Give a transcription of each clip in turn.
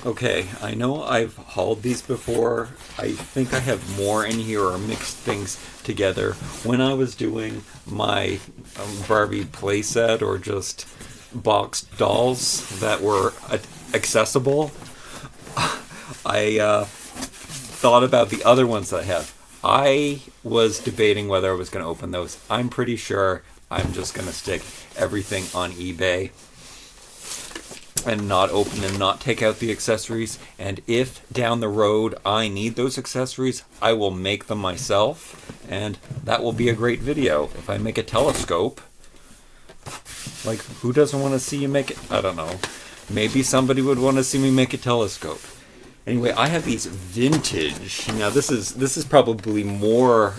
Okay, I know I've hauled these before. I think I have more in here or mixed things together. When I was doing my Barbie playset or just boxed dolls that were accessible, I thought about the other ones that I have. I was debating whether I was going to open those. I'm pretty sure I'm just going to stick everything on eBay and not open and not take out the accessories. And if down the road I need those accessories, I will make them myself. And that will be a great video. If I make a telescope, like, who doesn't want to see you make it? I don't know. Maybe somebody would want to see me make a telescope. Anyway, I have these vintage. Now this is probably more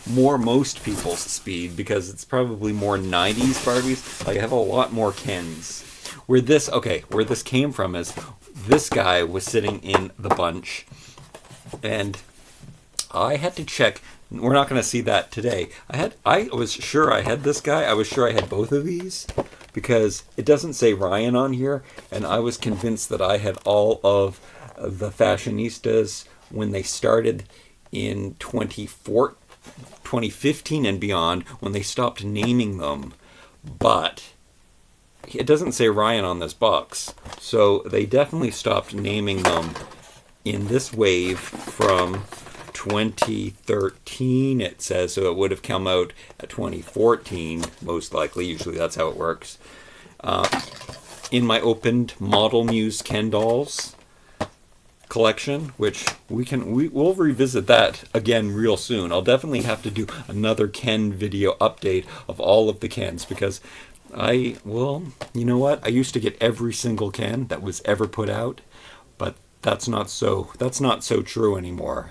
most people's speed because it's probably more 90s Barbies. Like, I have a lot more Kens. Where this came from is this guy was sitting in the bunch, and I had to check. We're not going to see that today. I was sure I had this guy. I was sure I had both of these because it doesn't say Ryan on here, and I was convinced that I had all of the fashionistas when they started in 2015 and beyond, when they stopped naming them. But it doesn't say Ryan on this box, so they definitely stopped naming them in this wave from 2013, it says, so it would have come out at 2014, most likely. Usually that's how it works. In my opened model Muse Ken dolls collection, which we'll revisit that again real soon. I'll definitely have to do another Ken video update of all of the Kens because you know what? I used to get every single Ken that was ever put out, but that's not so true anymore.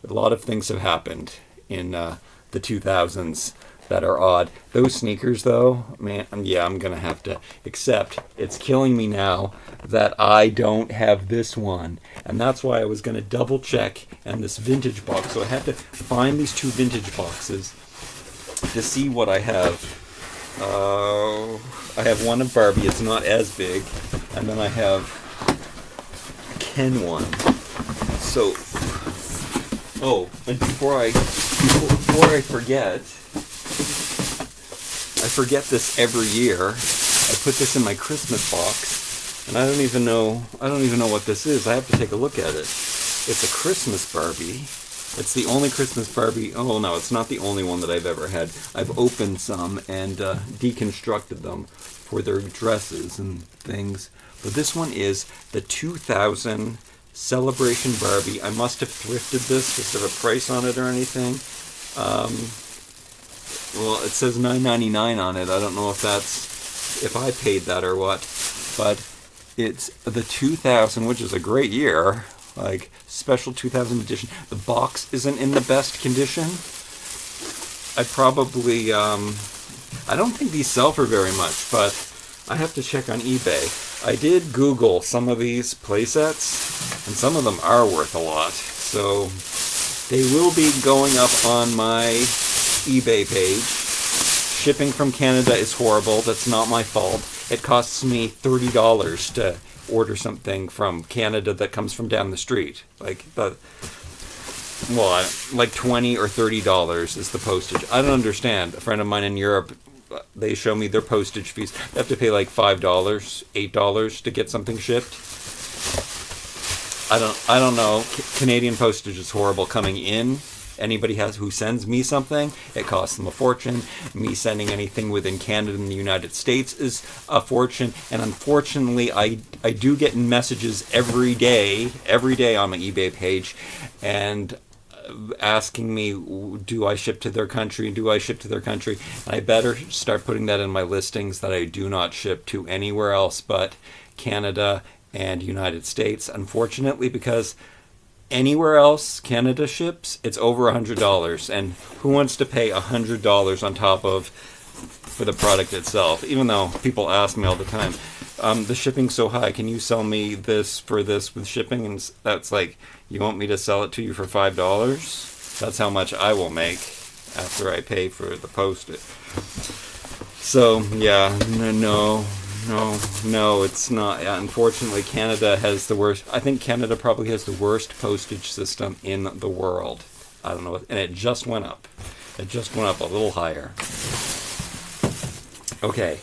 A lot of things have happened in the 2000s that are odd. Those sneakers, though, man, yeah, I'm gonna have to accept. It's killing me now that I don't have this one, and that's why I was gonna double check and this vintage box. So I had to find these two vintage boxes to see what I have. I have one of Barbie. It's not as big, and then I have a Ken one. So, and before I forget. I forget this every year. I put this in my Christmas box, and I don't even know what this is. I have to take a look at it. It's a Christmas Barbie. It's the only Christmas Barbie. Oh no, it's not the only one that I've ever had. I've opened some and deconstructed them for their dresses and things. But this one is the 2000 Celebration Barbie. I must have thrifted this. Is there a price on it or anything? Well, it says $9.99 on it. I don't know if I paid that or what, but it's the 2000, which is a great year, like special 2000 edition. The box isn't in the best condition. I don't think these sell for very much, but I have to check on eBay. I did Google some of these playsets, and some of them are worth a lot, so they will be going up on my eBay page. Shipping from Canada is horrible. That's not my fault. It costs me $30 to order something from Canada that comes from down the street. Like $20 or $30 is the postage. I don't understand. A friend of mine in Europe, they show me their postage fees. They have to pay like $5, $8 to get something shipped. I don't know. Canadian postage is horrible coming in. Anybody who sends me something, it costs them a fortune. Me sending anything within Canada and the United States is a fortune. And unfortunately, I do get messages every day on my eBay page, and asking me, do I ship to their country? Do I ship to their country? And I better start putting that in my listings that I do not ship to anywhere else but Canada and United States. Unfortunately, because anywhere else Canada ships, it's over $100, and who wants to pay $100 on top of for the product itself? Even though people ask me all the time, the shipping's so high, can you sell me this for this with shipping? And that's like, you want me to sell it to you for $5? That's how much I will make after I pay for the postage. So yeah, no, No, it's not. Yeah, unfortunately, Canada has the worst. I think Canada probably has the worst postage system in the world. I don't know, and it just went up. It just went up a little higher. Okay,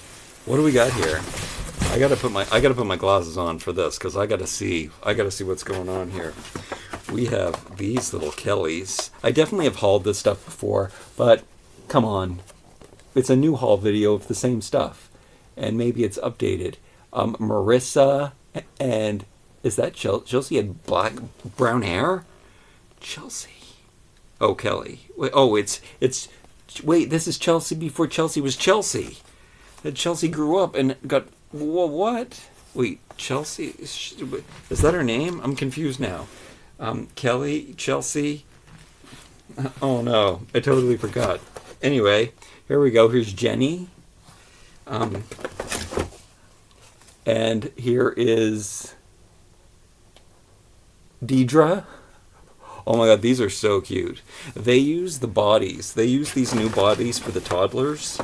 what do we got here? I gotta put my glasses on for this because I gotta see what's going on here. We have these little Kellys. I definitely have hauled this stuff before, but come on, it's a new haul video of the same stuff, and maybe it's updated. Marissa and is that Chelsea had brown hair? Chelsea. Oh, Kelly. Wait, oh, wait, this is Chelsea before Chelsea was Chelsea. That Chelsea grew up and got what? Wait, Chelsea is that her name? I'm confused now. Kelly, Chelsea. Oh no, I totally forgot. Anyway, here we go. Here's Jenny. And here is Deidre. Oh my god, these are so cute. They use the bodies. They use these new bodies for the toddlers.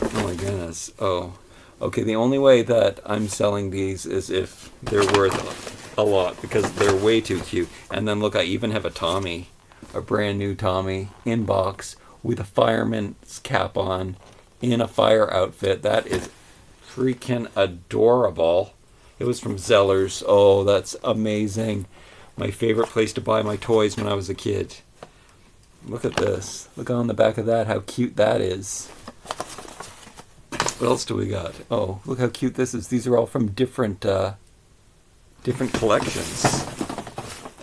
Oh my goodness. Oh. Okay, the only way that I'm selling these is if they're worth a lot because they're way too cute. And then look, I even have a Tommy, a brand new Tommy in box with a fireman's cap on in a fire outfit. That is freaking adorable. It was from Zellers. Oh, that's amazing. My favorite place to buy my toys when I was a kid. Look at this. Look on the back of that, how cute that is. What else do we got? Oh, look how cute this is. These are all from different collections.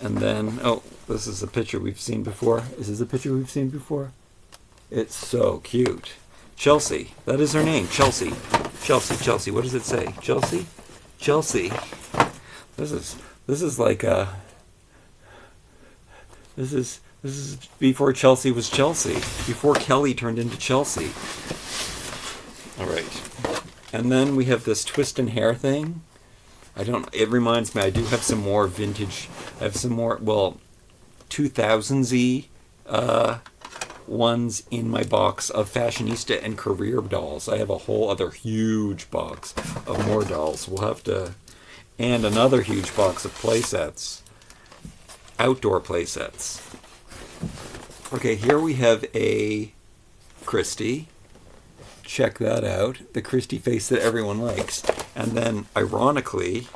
And then, oh, this is a picture we've seen before. Is this a picture we've seen before? It's so cute. Chelsea. That is her name. Chelsea. Chelsea. What does it say? Chelsea? Chelsea. This is like a... This is before Chelsea was Chelsea. Before Kelly turned into Chelsea. All right. And then we have this twist and hair thing. It reminds me, I do have some more vintage, I have some more, 2000s-y ones in my box of fashionista and career dolls. I have a whole other huge box of more dolls. And another huge box of play sets. Outdoor play sets. Okay, here we have a Christie. Check that out. The Christie face that everyone likes. And then, ironically,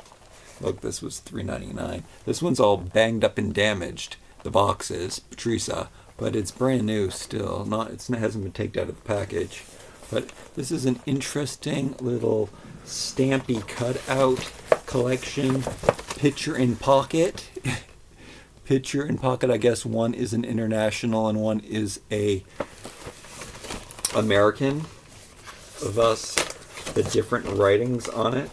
look, this was $3.99. This one's all banged up and damaged. The box is Patricia, but it's brand new still. It hasn't been taken out of the package. But this is an interesting little stampy cutout collection. Picture in pocket. Picture in pocket. I guess one is an international and one is a American. Thus, the different writings on it.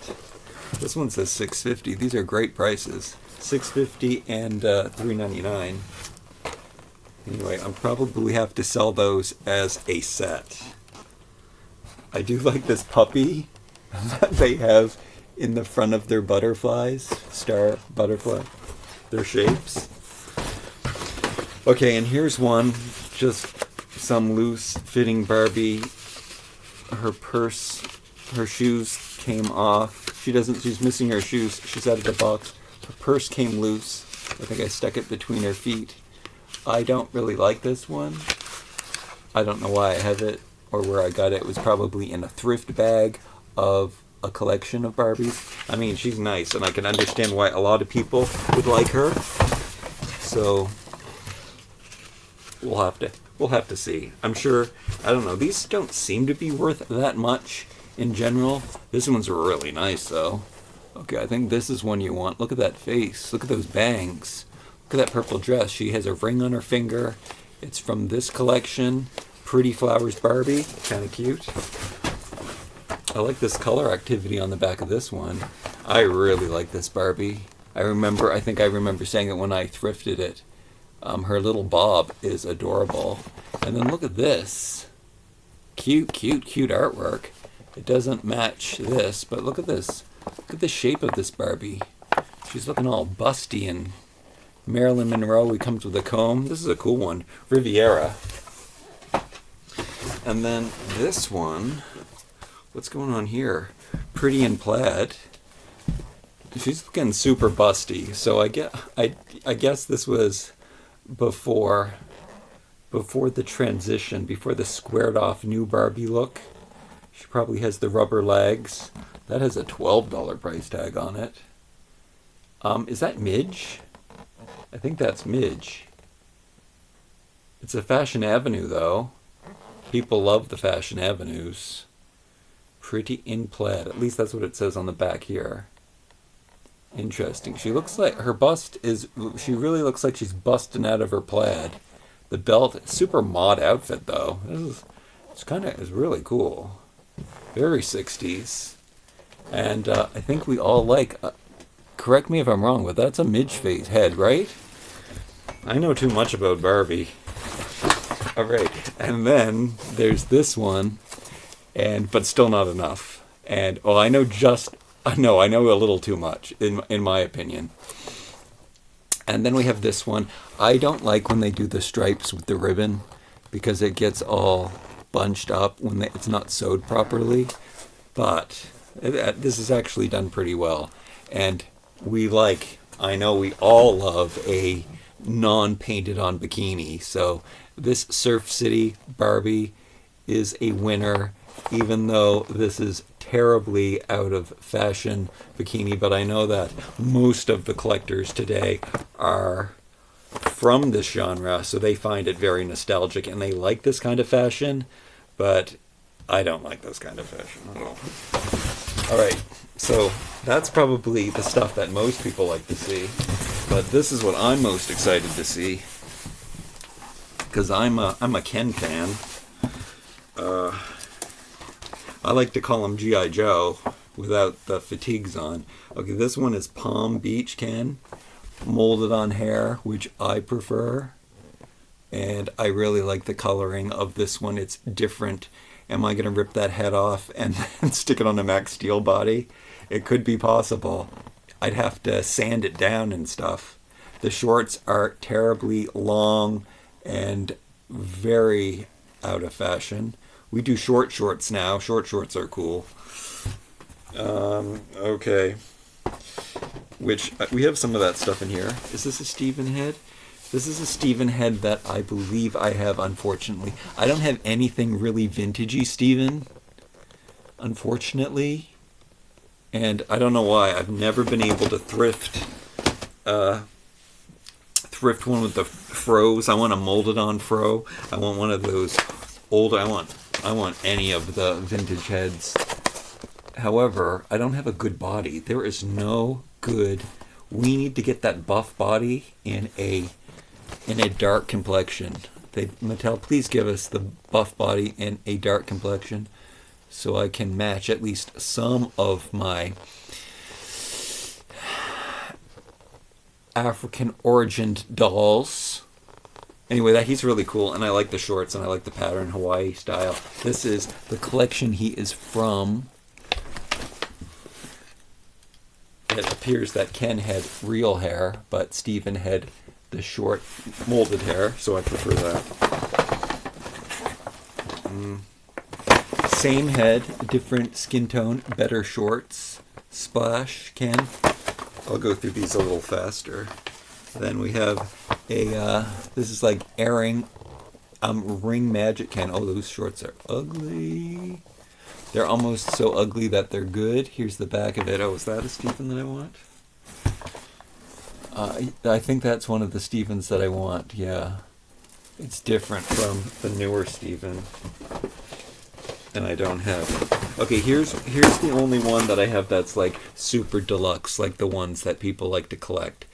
This one says $6.50. These are great prices. $6.50 and $3.99. Anyway, I'm probably have to sell those as a set. I do like this puppy that they have in the front of their butterflies, star butterfly, their shapes. Okay, and here's one, just some loose fitting Barbie. Her purse, her shoes came off. She's missing her shoes. She's out of the box. Her purse came loose. I think I stuck it between her feet. I don't really like this one. I don't know why I have it or where I got it. It was probably in a thrift bag of a collection of Barbies. I mean, she's nice, and I can understand why a lot of people would like her. So we'll have to see. I'm sure, I don't know, these don't seem to be worth that much in general. This one's really nice, though. Okay, I think this is one you want. Look at that face. Look at those bangs. Look at that purple dress. She has a ring on her finger. It's from this collection. Pretty Flowers Barbie. Kind of cute. I like this color activity on the back of this one. I really like this Barbie. I think I remember saying it when I thrifted it. Her little bob is adorable. And then look at this. Cute artwork. It doesn't match this, but look at this. Look at the shape of this Barbie. She's looking all busty, and Marilyn Monroe, he comes with a comb. This is a cool one. Riviera. And then this one, what's going on here? pretty in plaid. She's looking super busty. So I guess this was before the transition, before the squared off new Barbie look. She probably has the rubber legs. That has a $12 price tag on it. Is that Midge? I think that's Midge. It's a Fashion Avenue though. People love the Fashion Avenues. Pretty in plaid. At least that's what it says on the back here. Interesting. She looks like her bust is. She really looks like she's busting out of her plaid. The belt, super mod outfit though. It's really cool. Very 60s. And I think we all like. Correct me if I'm wrong, but that's a Midge face head, right? I know too much about Barbie. All right, and then there's this one, but still not enough. And I know a little too much in my opinion. And then we have this one. I don't like when they do the stripes with the ribbon because it gets all bunched up when it's not sewed properly. But this is actually done pretty well. And I know we all love a non-painted on bikini. So this Surf City Barbie is a winner, even though this is terribly out of fashion bikini. But I know that most of the collectors today are from this genre, so they find it very nostalgic and they like this kind of fashion, but I don't like this kind of fashion at all. All right, so that's probably the stuff that most people like to see, but this is what I'm most excited to see because I'm a Ken fan. I like to call him G.I. Joe without the fatigues on. Okay, this one is Palm Beach Ken, molded on hair, which I prefer. And I really like the coloring of this one. It's different. Am I going to rip that head off and then stick it on a Max Steel body? It could be possible. I'd have to sand it down and stuff. The shorts are terribly long and very out of fashion. We do short shorts now. Short shorts are cool. Okay. Which, we have some of that stuff in here. Is this a Steven head? This is a Steven head that I believe I have, unfortunately. I don't have anything really vintagey Steven, unfortunately. And I don't know why. I've never been able to thrift one with the fros. I want a molded on fro. I want one of those old. I want any of the vintage heads. However, I don't have a good body. There is no good. We need to get that buff body in a dark complexion. Mattel, please give us the buff body in a dark complexion so I can match at least some of my African origined dolls. Anyway, he's really cool, and I like the shorts, and I like the pattern Hawaii style. This is the collection he is from. It appears that Ken had real hair, but Steven had the short molded hair, so I prefer that. Same head, different skin tone, better shorts. Splash, Ken. I'll go through these a little faster. Then we have this is like airing ring magic Ken. Oh, those shorts are ugly. They're almost so ugly that they're good. Here's the back of it. Oh, is that a Steven that I want? I think that's one of the Stevens that I want, yeah. It's different from the newer Steven. And I don't have it. Okay, here's the only one that I have that's like super deluxe, like the ones that people like to collect.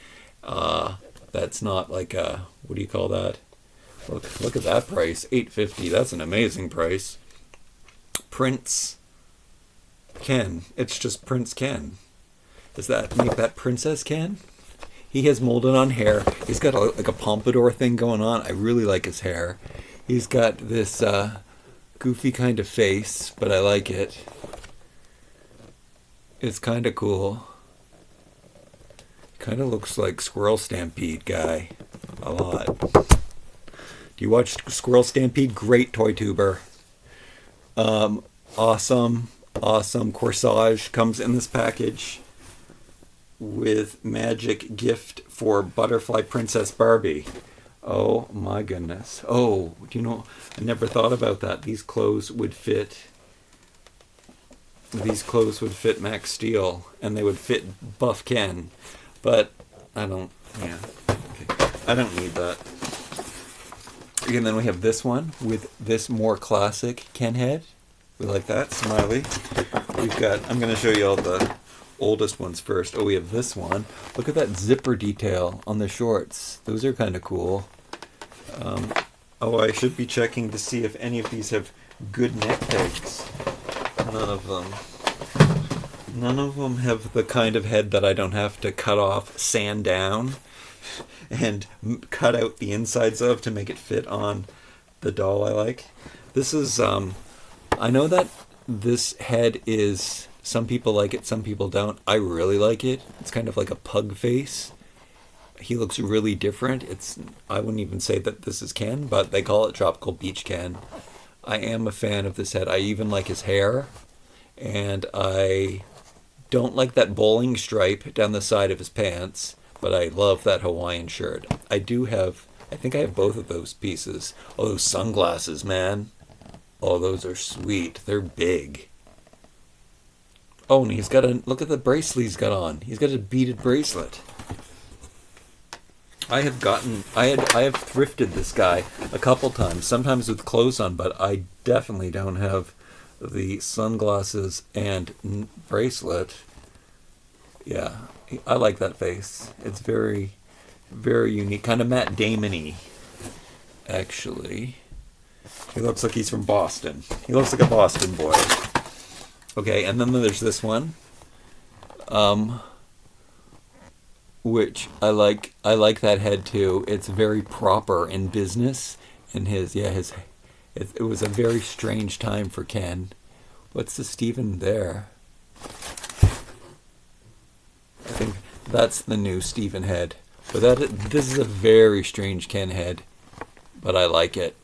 That's not like a, what do you call that? Look at that price, $8.50. That's an amazing price. Prince Ken. It's just Prince Ken. Does that make that Princess Ken? He has molded on hair. He's got like a pompadour thing going on. I really like his hair. He's got this goofy kind of face, but I like it. It's kind of cool. Kind of looks like Squirrel Stampede guy. A lot. Do you watch Squirrel Stampede? Great toy tuber. Awesome. awesome corsage comes in this package with magic gift for Butterfly Princess Barbie. Oh my goodness. Oh, do you know, I never thought about that. These clothes would fit Max Steel, and they would fit Buff Ken. But I don't, yeah. Okay. I don't need that. And then we have this one with this more classic Ken head. We like that. Smiley. We've got, I'm going to show you all the oldest ones first. Oh, we have this one. Look at that zipper detail on the shorts. Those are kind of cool. Oh, I should be checking to see if any of these have good neck pegs. None of them. None of them have the kind of head that I don't have to cut off, sand down, and cut out the insides of to make it fit on the doll I like. This is, I know that this head is, some people like it, some people don't. I really like it. It's kind of like a pug face. He looks really different. I wouldn't even say that this is Ken, but they call it Tropical Beach Ken. I am a fan of this head. I even like his hair, and I don't like that bowling stripe down the side of his pants, but I love that Hawaiian shirt. I think I have both of those pieces. Oh, those sunglasses, man. Oh, those are sweet. They're big. Oh, and he's got look at the bracelet he's got on. He's got a beaded bracelet. I have thrifted this guy a couple times, sometimes with clothes on, but I definitely don't have the sunglasses and bracelet. Yeah, I like that face. It's very, very unique, kind of Matt Damon-y, actually. He looks like he's from Boston. He looks like a Boston boy. Okay, and then there's this one, which I like. I like that head too. It's very proper in business. And it was a very strange time for Ken. What's the Steven there? I think that's the new Steven head. But this is a very strange Ken head, but I like it.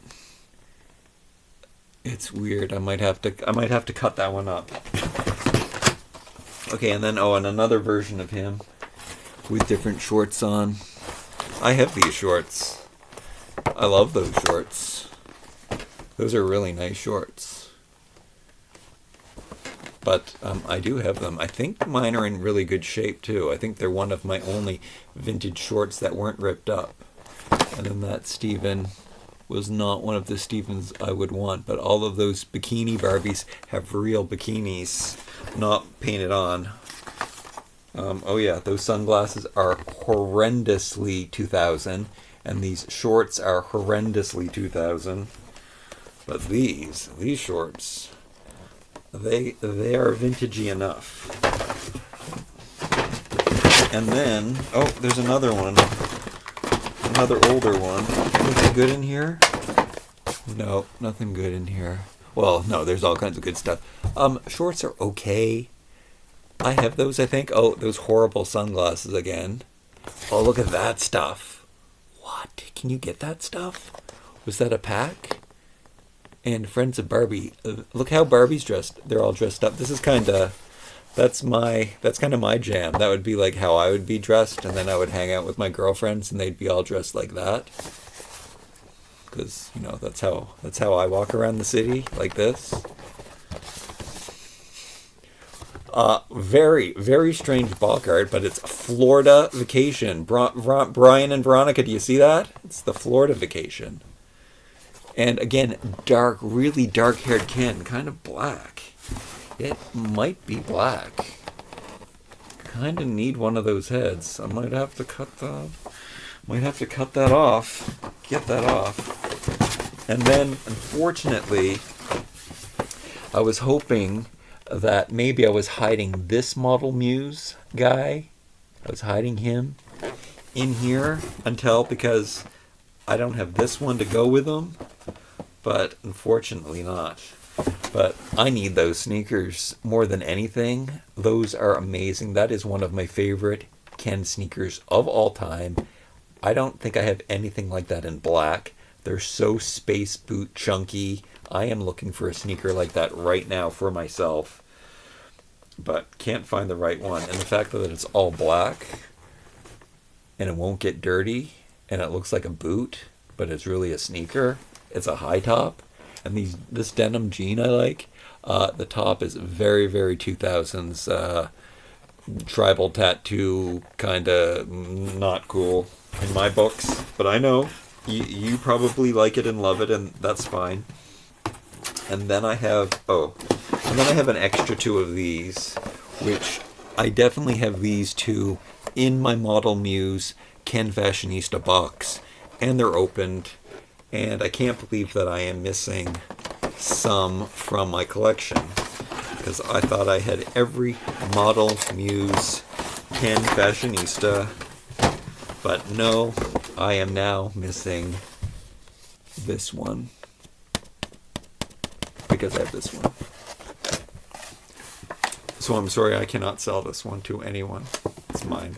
It's weird. I might have to cut that one up. Okay, and then and another version of him with different shorts on. I have these shorts. I love those shorts. Those are really nice shorts. But I do have them. I think mine are in really good shape too. I think they're one of my only vintage shorts that weren't ripped up. And then that Steven was not one of the Stevens I would want, but all of those bikini Barbies have real bikinis, not painted on. Oh yeah, those sunglasses are horrendously 2000, and these shorts are horrendously 2000. But these shorts, they are vintagey enough. And then, there's another one. Another older one. Anything good in here? No, nothing good in here. Well, no, there's all kinds of good stuff. Shorts are okay. I have those, I think. Oh, those horrible sunglasses again. Oh, look at that stuff. What? Can you get that stuff? Was that a pack? And Friends of Barbie. Look how Barbie's dressed. They're all dressed up. This is that's kind of my jam. That would be like how I would be dressed, and then I would hang out with my girlfriends, and they'd be all dressed like that. Because that's how I walk around the city, like this. Very, very strange ball card, but it's Florida Vacation. Brian and Veronica, do you see that? It's the Florida Vacation. And again, really dark-haired Ken, kind of black. It might be black. Kind of need one of those heads. I might have to cut that off. Get that off. And then, unfortunately, I was hoping that maybe I was hiding this model Muse guy. I was hiding him in here because I don't have this one to go with him. But unfortunately not. But I need those sneakers more than anything. Those are amazing. That is one of my favorite Ken sneakers of all time. I don't think I have anything like that in black. They're so space boot chunky. I am looking for a sneaker like that right now for myself. but can't find the right one. And the fact that it's all black and it won't get dirty and it looks like a boot, but it's really a sneaker. It's a high top. And this denim jean I like. The top is very, very 2000s tribal tattoo, kind of not cool in my books. But I know you probably like it and love it, and that's fine. And then I have an extra two of these, which I definitely have these two in my Model Muse Ken Fashionista box, and they're opened, and I can't believe that I am missing some from my collection, because I thought I had every Model Muse Ken Fashionista, but no, I am now missing this one, because I have this one. So I'm sorry I cannot sell this one to anyone. It's mine.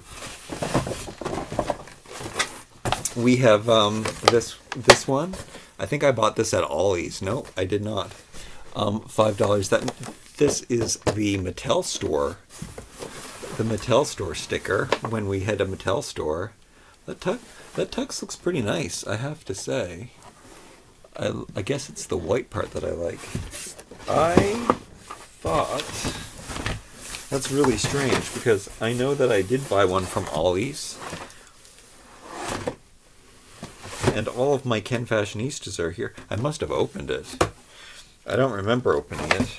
We have this one. I think I bought this at Ollie's. No, I did not. $5. This is the Mattel store. The Mattel store sticker. When we had a Mattel store, that tux looks pretty nice, I have to say. I guess it's the white part that I like. I thought that's really strange, because I know that I did buy one from Ollie's. And all of my Ken Fashionistas are here. I must have opened it. I don't remember opening it.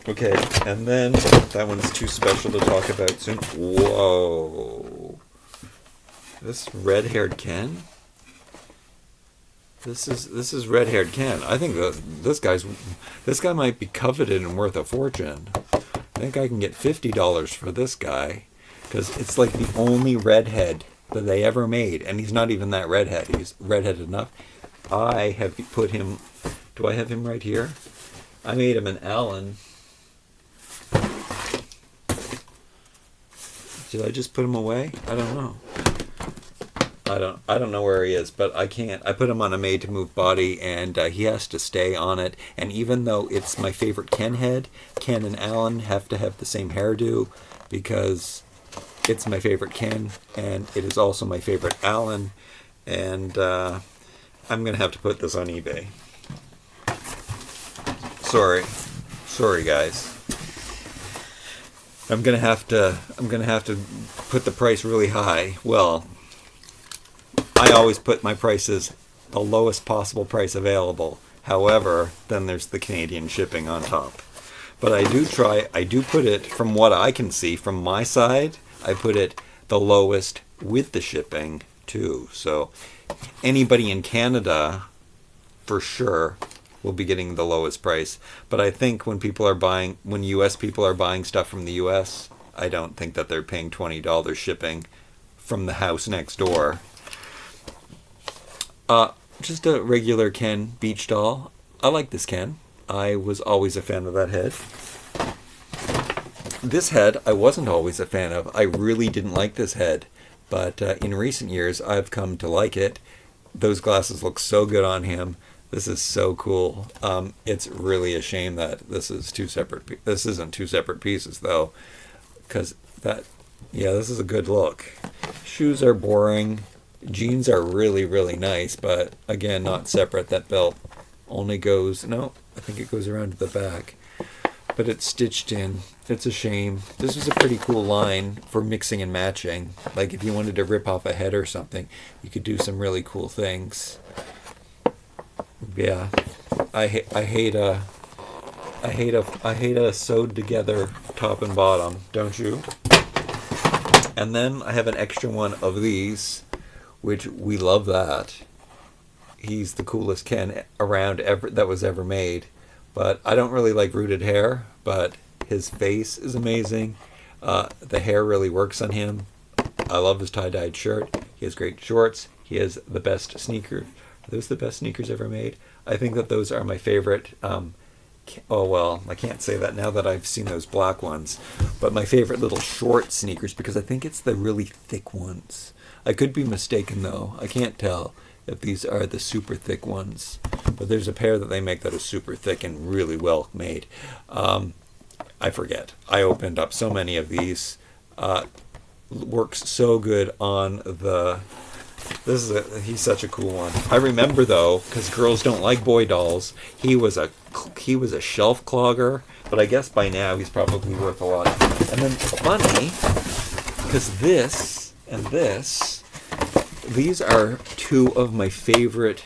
Okay, and then that one's too special to talk about soon. Whoa. This red-haired Ken? This is red-haired Ken. I think this guy might be coveted and worth a fortune. I think I can get $50 for this guy, because it's like the only redhead that they ever made, and he's not even that redhead. He's redheaded enough. I have put him. Do I have him right here? I made him an Allen. Did I just put him away? I don't know. I don't know where he is, but I can't. I put him on a made to move body, and he has to stay on it. And even though it's my favorite Ken head, Ken and Alan have to have the same hairdo, because it's my favorite Ken, and it is also my favorite Alan. And I'm gonna have to put this on eBay. Sorry, guys. I'm gonna have to put the price really high. Well, I always put my prices the lowest possible price available. However, then there's the Canadian shipping on top. But I do put it, from what I can see from my side, I put it the lowest with the shipping too. So anybody in Canada for sure will be getting the lowest price. But I think when US people are buying stuff from the US, I don't think that they're paying $20 shipping from the house next door. Just a regular Ken beach doll. I like this Ken. I was always a fan of that head. This head, I wasn't always a fan of. I really didn't like this head. But in recent years, I've come to like it. Those glasses look so good on him. This is so cool. It's really a shame that this isn't two separate pieces, though. Because this is a good look. Shoes are boring. Jeans are really, really nice, but again, not separate. That belt only goes, I think it goes around to the back. But it's stitched in. It's a shame. This was a pretty cool line for mixing and matching. Like if you wanted to rip off a head or something, you could do some really cool things. Yeah, I hate a sewed together top and bottom, don't you? And then I have an extra one of these, which we love that. He's the coolest Ken around that was ever made. But I don't really like rooted hair, but his face is amazing. The hair really works on him. I love his tie-dyed shirt. He has great shorts. He has the best sneakers. Are those the best sneakers ever made? I think that those are my favorite. I can't say that now that I've seen those black ones. But my favorite little short sneakers, because I think it's the really thick ones. I could be mistaken, though. I can't tell if these are the super thick ones. But there's a pair that they make that is super thick and really well made. I forget. I opened up so many of these. Works so good on the... he's such a cool one. I remember though, because girls don't like boy dolls, he was a shelf clogger, but I guess by now he's probably worth a lot. And then funny, because this and this, these are two of my favorite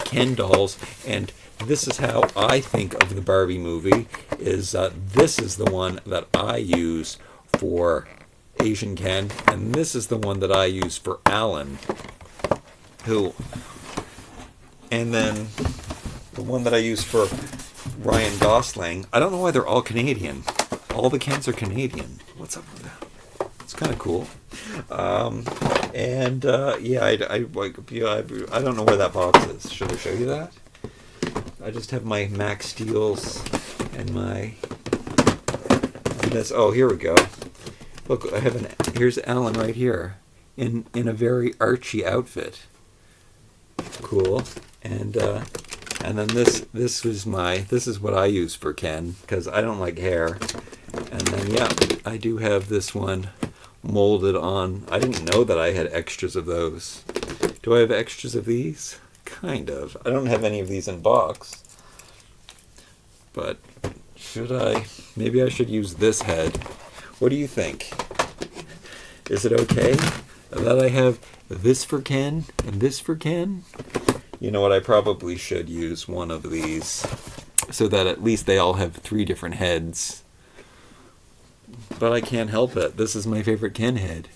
Ken dolls, and this is how I think of the Barbie movie, is this is the one that I use for Asian Ken, and this is the one that I use for Alan, and then the one that I use for Ryan Gosling. I don't know why they're all Canadian. All the Kens are Canadian. What's up with that? It's kind of cool. I don't know where that box is. Should I show you that? I just have my Max Steels and this. Oh, here we go. Look, here's Alan right here in a very Archie outfit. Cool. And then this is what I use for Ken, because I don't like hair. And then I do have this one molded on. I didn't know that I had extras of those. Do I have extras of these? Kind of. I don't have any of these in box. But should I? Maybe I should use this head. What do you think? Is it okay that I have this for Ken and this for Ken? You know what? I probably should use one of these so that at least they all have 3 different heads. But I can't help it. This is my favorite Ken head.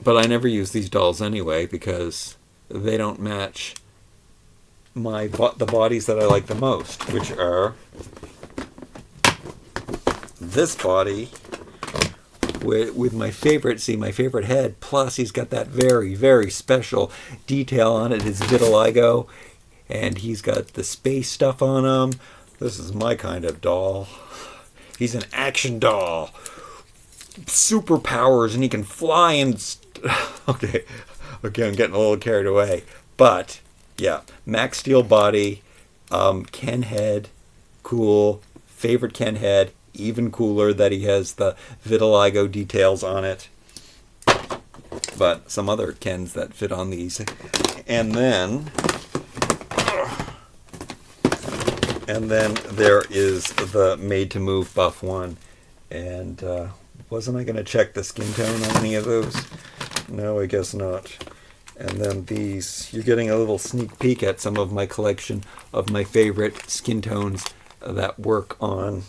But I never use these dolls anyway because they don't match the bodies that I like the most, which are this body with my favorite head, plus he's got that very, very special detail on it, his vitiligo, and he's got the space stuff on him. This is my kind of doll. He's an action doll. Superpowers, and he can fly and... Okay, I'm getting a little carried away. But, yeah, Max Steel body, Ken head, cool. Favorite Ken head, even cooler that he has the vitiligo details on it. But some other Kens that fit on these. And then there is the Made to Move buff one. And wasn't I going to check the skin tone on any of those? No, I guess not. And then these, you're getting a little sneak peek at some of my collection of my favorite skin tones that work on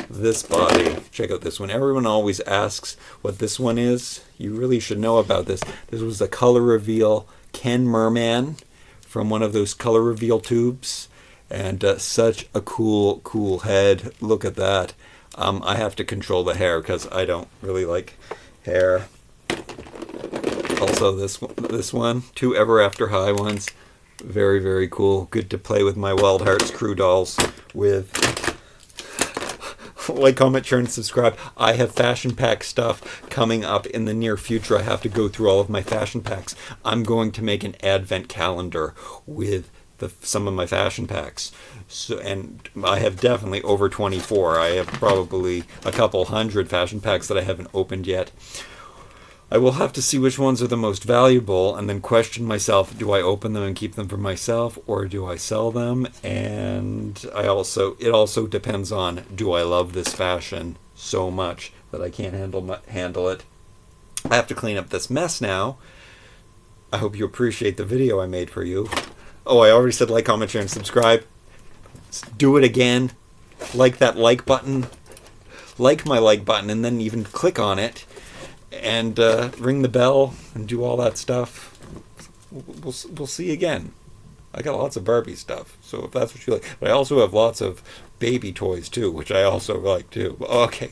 this body. Check out this one. Everyone always asks what this one is. You really should know about this. This was a color reveal Ken Merman from one of those color reveal tubes. And such a cool head. Look at that. I have to control the hair because I don't really like hair. Also this one, 2 Ever After High ones. Very, very cool. Good to play with my Wild Hearts crew dolls with. Like, comment, share, and subscribe. I have fashion pack stuff coming up in the near future. I have to go through all of my fashion packs. I'm going to make an advent calendar with some of my fashion packs. So, and I have definitely over 24. I have probably a couple hundred fashion packs that I haven't opened yet. I will have to see which ones are the most valuable and then question myself, do I open them and keep them for myself or do I sell them? And it also depends on, do I love this fashion so much that I can't handle it? I have to clean up this mess now. I hope you appreciate the video I made for you. Oh, I already said like, comment, share, and subscribe. Let's do it again. Like that like button. Like my like button and then even click on it. And ring the bell and do all that stuff. We'll see again. I got lots of Barbie stuff, so if that's what you like. But I also have lots of baby toys too, which I also like too. Okay.